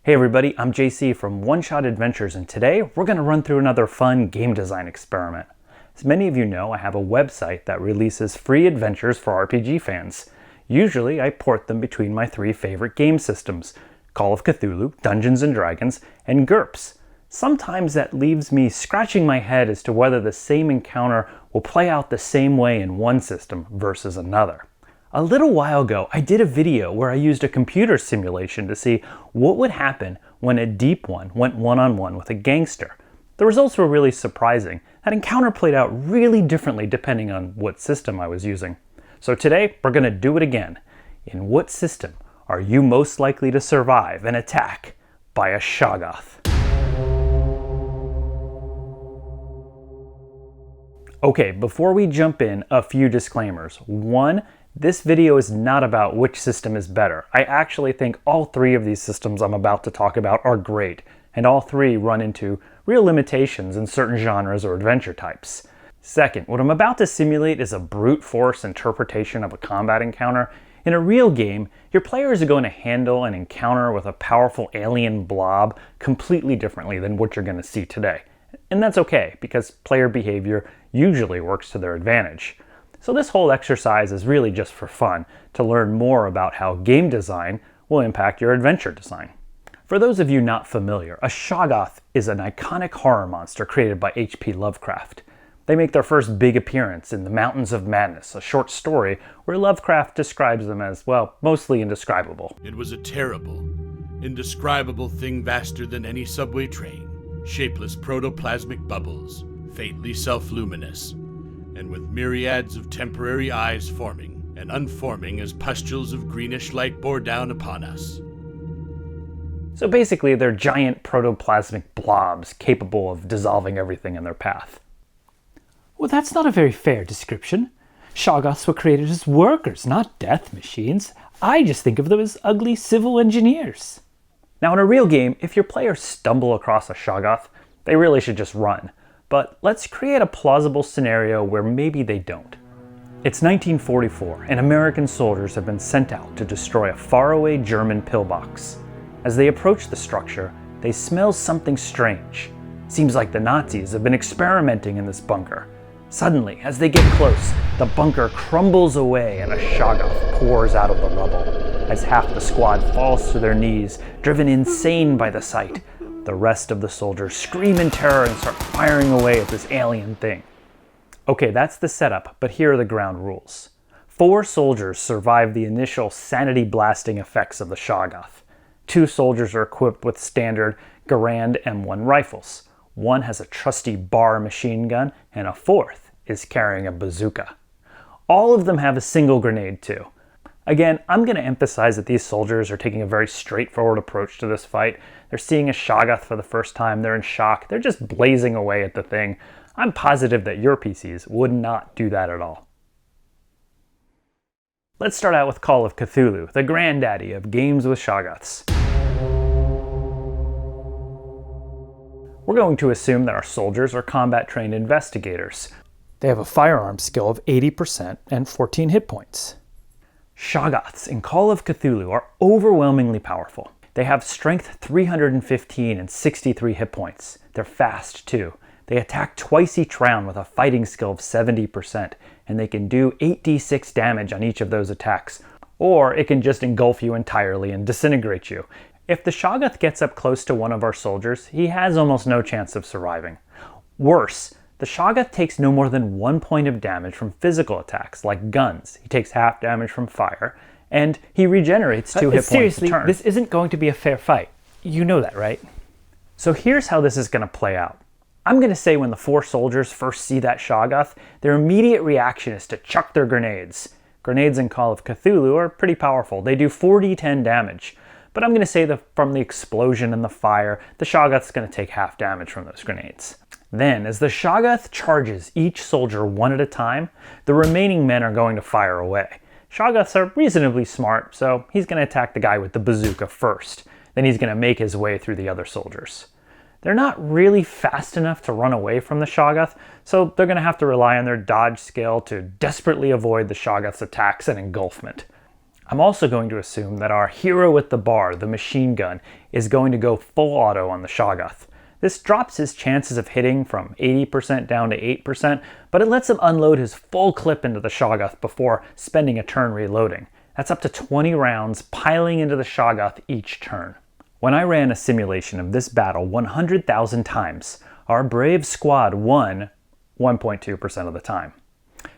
Hey everybody, I'm JC from One Shot Adventures, and today we're going to run through another fun game design experiment. As many of you know, I have a website that releases free adventures for RPG fans. Usually I port them between my three favorite game systems, Call of Cthulhu, Dungeons & Dragons, and Gurps. Sometimes that leaves me scratching my head as to whether the same encounter will play out the same way in one system versus another. A little while ago, I did a video where I used a computer simulation to see what would happen when a deep one went one-on-one with a gangster. The results were really surprising. That encounter played out really differently depending on what system I was using. So today, we're going to do it again. In what system are you most likely to survive an attack by a shoggoth? Okay, before we jump in, a few disclaimers. One, this video is not about which system is better. I actually think all three of these systems I'm about to talk about are great, and all three run into real limitations in certain genres or adventure types. Second, what I'm about to simulate is a brute force interpretation of a combat encounter. In a real game, your players are going to handle an encounter with a powerful alien blob completely differently than what you're going to see today. And that's okay, because player behavior usually works to their advantage. So this whole exercise is really just for fun, to learn more about how game design will impact your adventure design. For those of you not familiar, a shoggoth is an iconic horror monster created by HP Lovecraft. They make their first big appearance in The Mountains of Madness, a short story where Lovecraft describes them as, well, mostly indescribable. It was a terrible, indescribable thing vaster than any subway train, shapeless protoplasmic bubbles, faintly self-luminous, and with myriads of temporary eyes forming and unforming as pustules of greenish light bore down upon us. So basically, they're giant protoplasmic blobs capable of dissolving everything in their path. Well, that's not a very fair description. Shoggoths were created as workers, not death machines. I just think of them as ugly civil engineers. Now in a real game, if your players stumble across a shoggoth, they really should just run. But let's create a plausible scenario where maybe they don't. It's 1944, and American soldiers have been sent out to destroy a faraway German pillbox. As they approach the structure, they smell something strange. Seems like the Nazis have been experimenting in this bunker. Suddenly, as they get close, the bunker crumbles away and a shoggoth pours out of the rubble. As half the squad falls to their knees, driven insane by the sight, the rest of the soldiers scream in terror and start firing away at this alien thing. Okay, that's the setup, but here are the ground rules. 4 soldiers survive the initial sanity-blasting effects of the shoggoth. 2 soldiers are equipped with standard Garand M1 rifles. 1 has a trusty bar machine gun, and a 4th is carrying a bazooka. All of them have a single grenade too. Again, I'm going to emphasize that these soldiers are taking a very straightforward approach to this fight. They're seeing a shoggoth for the first time, they're in shock, they're just blazing away at the thing. I'm positive that your PCs would not do that at all. Let's start out with Call of Cthulhu, the granddaddy of games with shoggoths. We're going to assume that our soldiers are combat-trained investigators. They have a firearms skill of 80% and 14 hit points. Shoggoths in Call of Cthulhu are overwhelmingly powerful. They have strength 315 and 63 hit points. They're fast too. They attack twice each round with a fighting skill of 70%, and they can do 8d6 damage on each of those attacks, or it can just engulf you entirely and disintegrate you. If the shoggoth gets up close to one of our soldiers, he has almost no chance of surviving. Worse, the shoggoth takes no more than 1 point of damage from physical attacks, like guns. He takes half damage from fire, and he regenerates 2 hit points a Seriously, turn. this isn't going to be a fair fight. You know that, right? So here's how this is going to play out. I'm going to say when the 4 soldiers first see that shoggoth, their immediate reaction is to chuck their grenades. Grenades in Call of Cthulhu are pretty powerful. They do 4d10 damage. But I'm going to say that from the explosion and the fire, the shoggoth's going to take half damage from those grenades. Then, as the shoggoth charges each soldier one at a time, the remaining men are going to fire away. Shoggoths are reasonably smart, so he's going to attack the guy with the bazooka first. Then he's going to make his way through the other soldiers. They're not really fast enough to run away from the shoggoth, so they're going to have to rely on their dodge skill to desperately avoid the shoggoth's attacks and engulfment. I'm also going to assume that our hero with the bar, the machine gun, is going to go full auto on the Shoggoth. This drops his chances of hitting from 80% down to 8%, but it lets him unload his full clip into the Shoggoth before spending a turn reloading. That's up to 20 rounds piling into the Shoggoth each turn. When I ran a simulation of this battle 100,000 times, our brave squad won 1.2% of the time.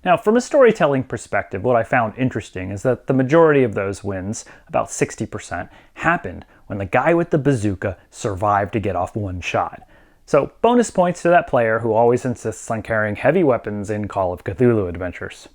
Now, from a storytelling perspective, what I found interesting is that the majority of those wins, about 60%, happened when the guy with the bazooka survived to get off one shot. So, bonus points to that player who always insists on carrying heavy weapons in Call of Cthulhu adventures.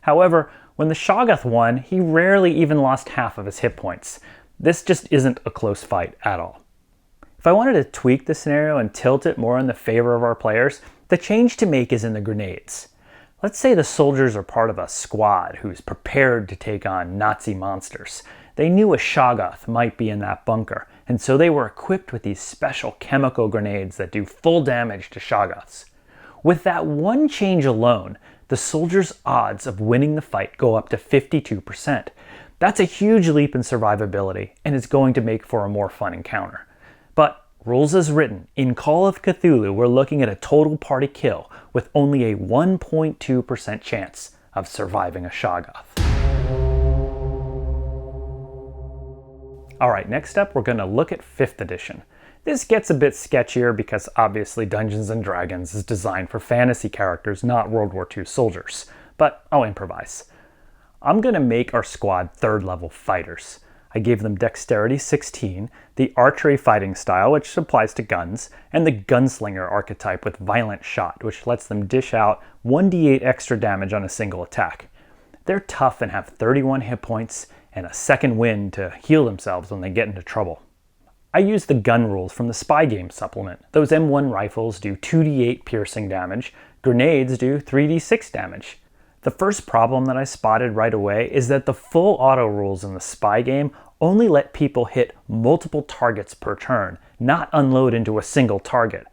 However, when the Shoggoth won, he rarely even lost half of his hit points. This just isn't a close fight at all. If I wanted to tweak the scenario and tilt it more in the favor of our players, the change to make is in the grenades. Let's say the soldiers are part of a squad who's prepared to take on Nazi monsters. They knew a Shoggoth might be in that bunker, and so they were equipped with these special chemical grenades that do full damage to Shoggoths. With that one change alone, the soldiers' odds of winning the fight go up to 52%. That's a huge leap in survivability, and it's going to make for a more fun encounter. But rules as written, in Call of Cthulhu, we're looking at a total party kill with only a 1.2% chance of surviving a Shoggoth. Alright, next up we're going to look at 5th edition. This gets a bit sketchier because obviously Dungeons & Dragons is designed for fantasy characters, not World War II soldiers. But I'll improvise. I'm going to make our squad 3rd level fighters. I gave them Dexterity 16, the archery fighting style, which applies to guns, and the gunslinger archetype with Violent Shot, which lets them dish out 1d8 extra damage on a single attack. They're tough and have 31 hit points and a second wind to heal themselves when they get into trouble. I used the gun rules from the Spy Game supplement. Those M1 rifles do 2d8 piercing damage, grenades do 3d6 damage. The first problem that I spotted right away is that the full auto rules in the Spy Game only let people hit multiple targets per turn, not unload into a single target.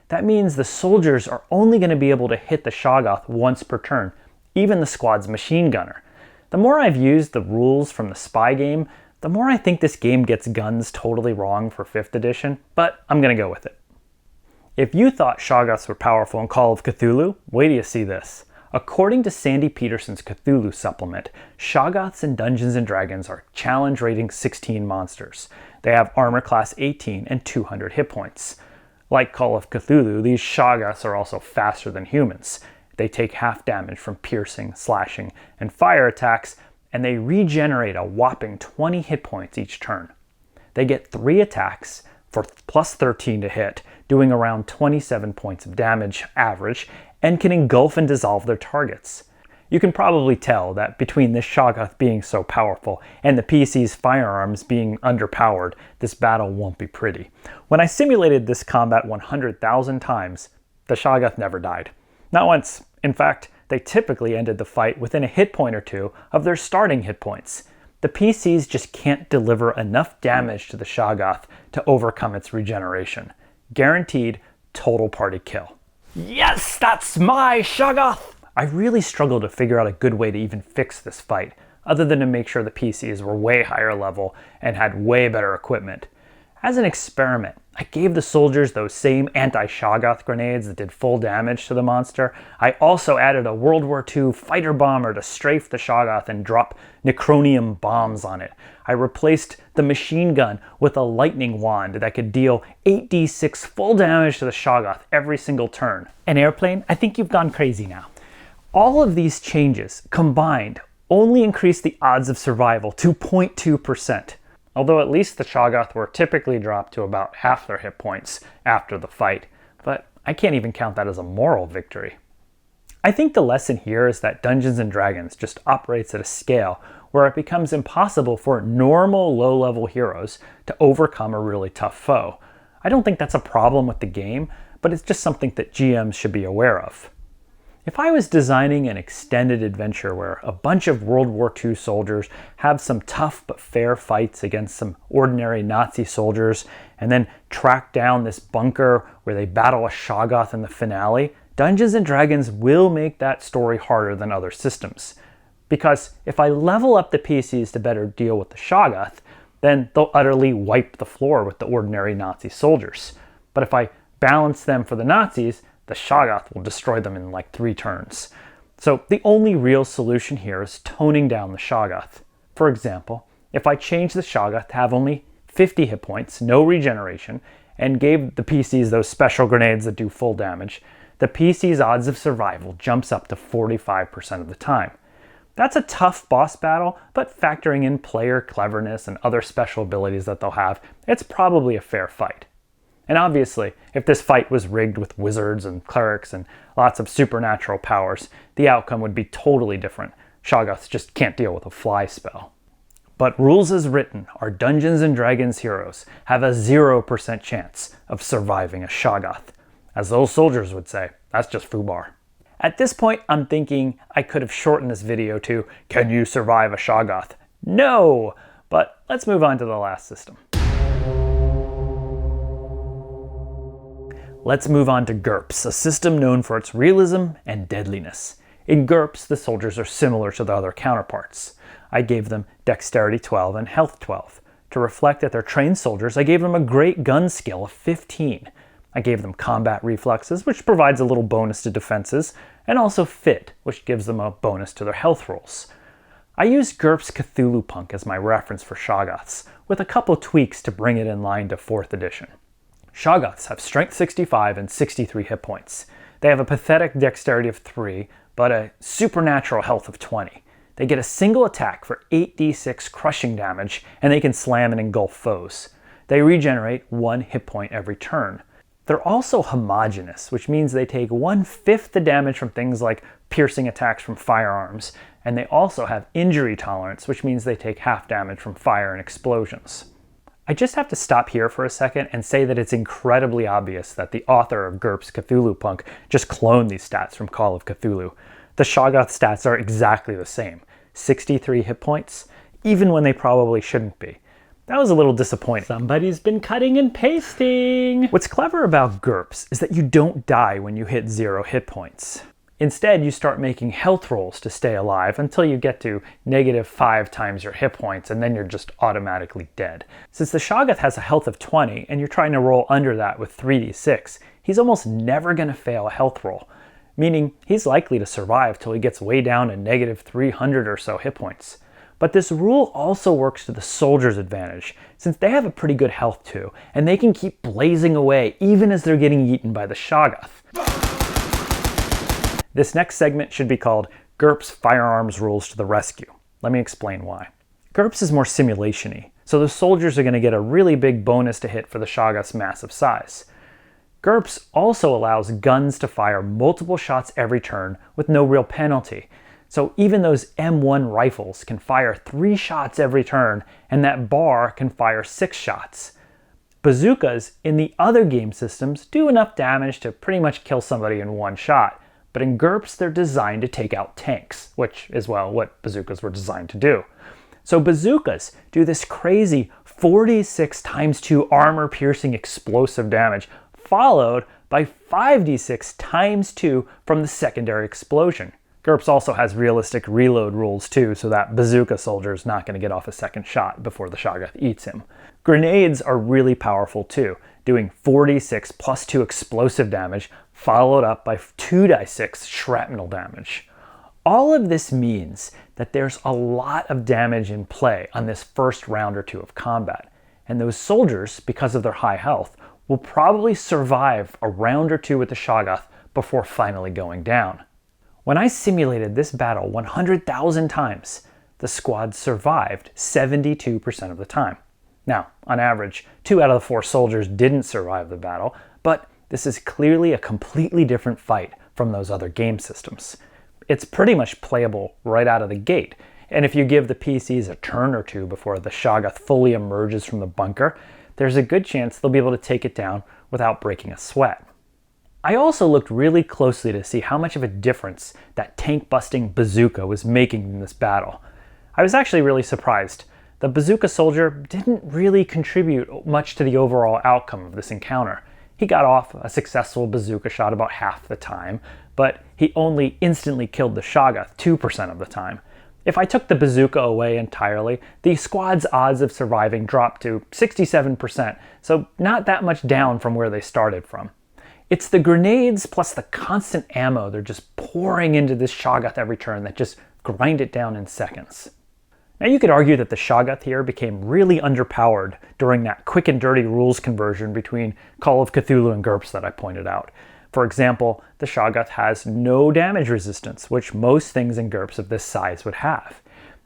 That means the soldiers are only going to be able to hit the Shoggoth once per turn, even the squad's machine gunner. The more I've used the rules from the Spy Game, the more I think this game gets guns totally wrong for 5th edition, but I'm going to go with it. If you thought Shoggoths were powerful in Call of Cthulhu, wait till you see this. According to Sandy Peterson's Cthulhu supplement, Shoggoths in Dungeons & Dragons are challenge rating 16 monsters. They have armor class 18 and 200 hit points. Like Call of Cthulhu, these Shoggoths are also faster than humans. They take half damage from piercing, slashing, and fire attacks, and they regenerate a whopping 20 hit points each turn. They get 3 attacks for plus 13 to hit, doing around 27 points of damage average, and can engulf and dissolve their targets. You can probably tell that between this Shoggoth being so powerful and the PC's firearms being underpowered, this battle won't be pretty. When I simulated this combat 100,000 times, the Shoggoth never died. Not once. In fact, they typically ended the fight within a hit point or two of their starting hit points. The PCs just can't deliver enough damage to the Shoggoth to overcome its regeneration. Guaranteed total party kill. Yes, that's my Shoggoth! I really struggled to figure out a good way to even fix this fight, other than to make sure the PCs were way higher level and had way better equipment. As an experiment, I gave the soldiers those same anti-Shoggoth grenades that did full damage to the monster. I also added a World War II fighter bomber to strafe the Shoggoth and drop necronium bombs on it. I replaced the machine gun with a lightning wand that could deal 8d6 full damage to the Shoggoth every single turn. An airplane? I think you've gone crazy now. All of these changes combined only increased the odds of survival to 0.2%. Although at least the Shoggoth were typically dropped to about half their hit points after the fight, but I can't even count that as a moral victory. I think the lesson here is that Dungeons & Dragons just operates at a scale where it becomes impossible for normal low-level heroes to overcome a really tough foe. I don't think that's a problem with the game, but it's just something that GMs should be aware of. If I was designing an extended adventure where a bunch of World War II soldiers have some tough but fair fights against some ordinary Nazi soldiers, and then track down this bunker where they battle a Shoggoth in the finale, Dungeons & Dragons will make that story harder than other systems. Because if I level up the PCs to better deal with the Shoggoth, then they'll utterly wipe the floor with the ordinary Nazi soldiers. But if I balance them for the Nazis, the Shoggoth will destroy them in like 3 turns. So the only real solution here is toning down the Shoggoth. For example, if I change the Shoggoth to have only 50 hit points, no regeneration, and gave the PCs those special grenades that do full damage, the PC's odds of survival jumps up to 45% of the time. That's a tough boss battle, but factoring in player cleverness and other special abilities that they'll have, it's probably a fair fight. And obviously, if this fight was rigged with wizards and clerics and lots of supernatural powers, the outcome would be totally different. Shoggoths just can't deal with a fly spell. But rules as written, our Dungeons & Dragons heroes have a 0% chance of surviving a Shoggoth. As those soldiers would say, that's just foobar. At this point, I'm thinking I could have shortened this video to, can you survive a Shoggoth? No! But let's move on to the last system. Let's move on to Gurps, a system known for its realism and deadliness. In Gurps, the soldiers are similar to their other counterparts. I gave them Dexterity 12 and Health 12. To reflect that they're trained soldiers, I gave them a great gun skill of 15. I gave them Combat Reflexes, which provides a little bonus to defenses, and also Fit, which gives them a bonus to their health rolls. I used Gurps Cthulhu Punk as my reference for Shoggoths, with a couple tweaks to bring it in line to 4th edition. Shoggoths have Strength 65 and 63 hit points. They have a pathetic Dexterity of 3, but a supernatural health of 20. They get a single attack for 8d6 crushing damage, and they can slam and engulf foes. They regenerate 1 hit point every turn. They're also homogeneous, which means they take 1/5 the damage from things like piercing attacks from firearms, and they also have injury tolerance, which means they take half damage from fire and explosions. I just have to stop here for a second and say that it's incredibly obvious that the author of Gurps Cthulhu Punk just cloned these stats from Call of Cthulhu. The Shoggoth stats are exactly the same, 63 hit points, even when they probably shouldn't be. That was a little disappointing. Somebody's been cutting and pasting. What's clever about Gurps is that you don't die when you hit 0 hit points. Instead, you start making health rolls to stay alive until you get to -5 times your hit points, and then you're just automatically dead. Since the Shoggoth has a health of 20, and you're trying to roll under that with 3d6, he's almost never going to fail a health roll, meaning he's likely to survive till he gets way down to -300 or so hit points. But this rule also works to the soldiers' advantage, since they have a pretty good health too, and they can keep blazing away even as they're getting eaten by the Shoggoth. This next segment should be called Gurps Firearms Rules to the Rescue. Let me explain why. Gurps is more simulation-y, so the soldiers are going to get a really big bonus to hit for the Shoggoth's massive size. Gurps also allows guns to fire multiple shots every turn with no real penalty. So even those M1 rifles can fire 3 shots every turn, and that bar can fire 6 shots. Bazookas in the other game systems do enough damage to pretty much kill somebody in 1 shot, but in Gurps they're designed to take out tanks, which is, well, what bazookas were designed to do. So bazookas do this crazy 46 times 2 armor-piercing explosive damage, followed by 5d6 times 2 from the secondary explosion. Gurps also has realistic reload rules too, so that bazooka soldier is not going to get off a second shot before the Shoggoth eats him. Grenades are really powerful too, doing 46 plus 2 explosive damage, followed up by 2d6 shrapnel damage. All of this means that there's a lot of damage in play on this first round or 2 of combat, and those soldiers, because of their high health, will probably survive a round or 2 with the Shoggoth before finally going down. When I simulated this battle 100,000 times, the squad survived 72% of the time. Now, on average, 2 out of the 4 soldiers didn't survive the battle, but this is clearly a completely different fight from those other game systems. It's pretty much playable right out of the gate, and if you give the PCs a turn or 2 before the Shoggoth fully emerges from the bunker, there's a good chance they'll be able to take it down without breaking a sweat. I also looked really closely to see how much of a difference that tank-busting bazooka was making in this battle. I was actually really surprised. The bazooka soldier didn't really contribute much to the overall outcome of this encounter. He got off a successful bazooka shot about half the time, but he only instantly killed the Shoggoth 2% of the time. If I took the bazooka away entirely, the squad's odds of surviving dropped to 67%, so not that much down from where they started from. It's the grenades plus the constant ammo they're just pouring into this Shoggoth every turn that just grind it down in seconds. Now you could argue that the Shoggoth here became really underpowered during that quick and dirty rules conversion between Call of Cthulhu and Gurps that I pointed out. For example, the Shoggoth has no damage resistance, which most things in Gurps of this size would have.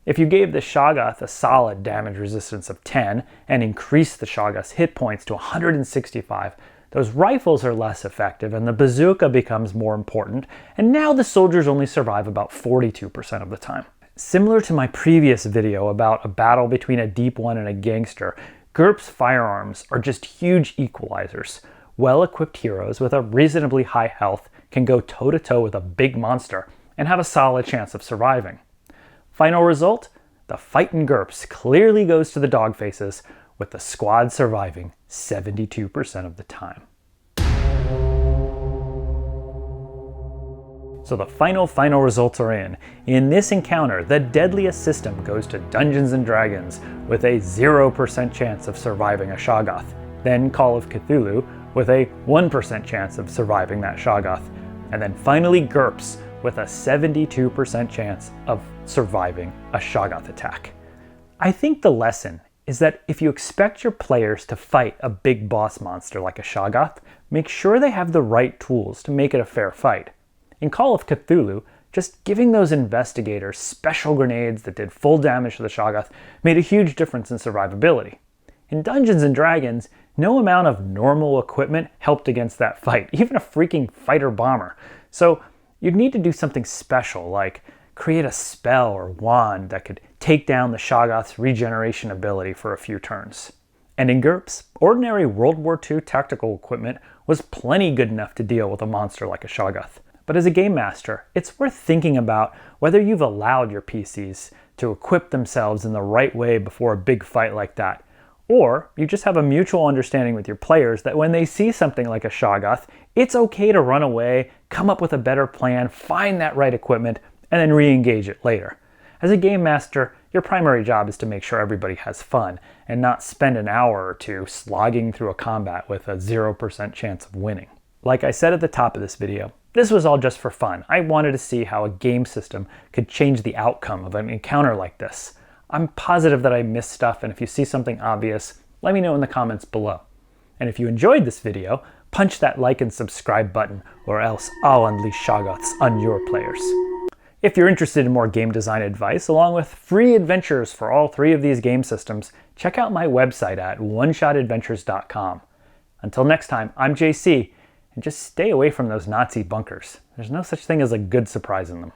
If you gave the Shoggoth a solid damage resistance of 10 and increased the Shoggoth's hit points to 165, those rifles are less effective and the bazooka becomes more important, and now the soldiers only survive about 42% of the time. Similar to my previous video about a battle between a deep one and a gangster, Gurps firearms are just huge equalizers. Well-equipped heroes with a reasonably high health can go toe-to-toe with a big monster and have a solid chance of surviving. Final result? The fight in Gurps clearly goes to the dogfaces, with the squad surviving 72% of the time. So the final results are in. In this encounter, the deadliest system goes to Dungeons & Dragons with a 0% chance of surviving a Shoggoth. Then Call of Cthulhu with a 1% chance of surviving that Shoggoth. And then finally Gurps with a 72% chance of surviving a Shoggoth attack. I think the lesson is that if you expect your players to fight a big boss monster like a Shoggoth, make sure they have the right tools to make it a fair fight. In Call of Cthulhu, just giving those investigators special grenades that did full damage to the Shoggoth made a huge difference in survivability. In Dungeons & Dragons, no amount of normal equipment helped against that fight, even a freaking fighter bomber. So you'd need to do something special, like create a spell or wand that could take down the Shoggoth's regeneration ability for a few turns. And in Gurps, ordinary World War II tactical equipment was plenty good enough to deal with a monster like a Shoggoth. But as a game master, it's worth thinking about whether you've allowed your PCs to equip themselves in the right way before a big fight like that. Or you just have a mutual understanding with your players that when they see something like a Shoggoth, it's okay to run away, come up with a better plan, find that right equipment, and then re-engage it later. As a game master, your primary job is to make sure everybody has fun and not spend an hour or two slogging through a combat with a 0% chance of winning. Like I said at the top of this video, this was all just for fun. I wanted to see how a game system could change the outcome of an encounter like this. I'm positive that I missed stuff, and if you see something obvious, let me know in the comments below. And if you enjoyed this video, punch that like and subscribe button, or else I'll unleash Shoggoths on your players. If you're interested in more game design advice, along with free adventures for all three of these game systems, check out my website at oneshotadventures.com. Until next time, I'm JC, and just stay away from those Nazi bunkers. There's no such thing as a good surprise in them.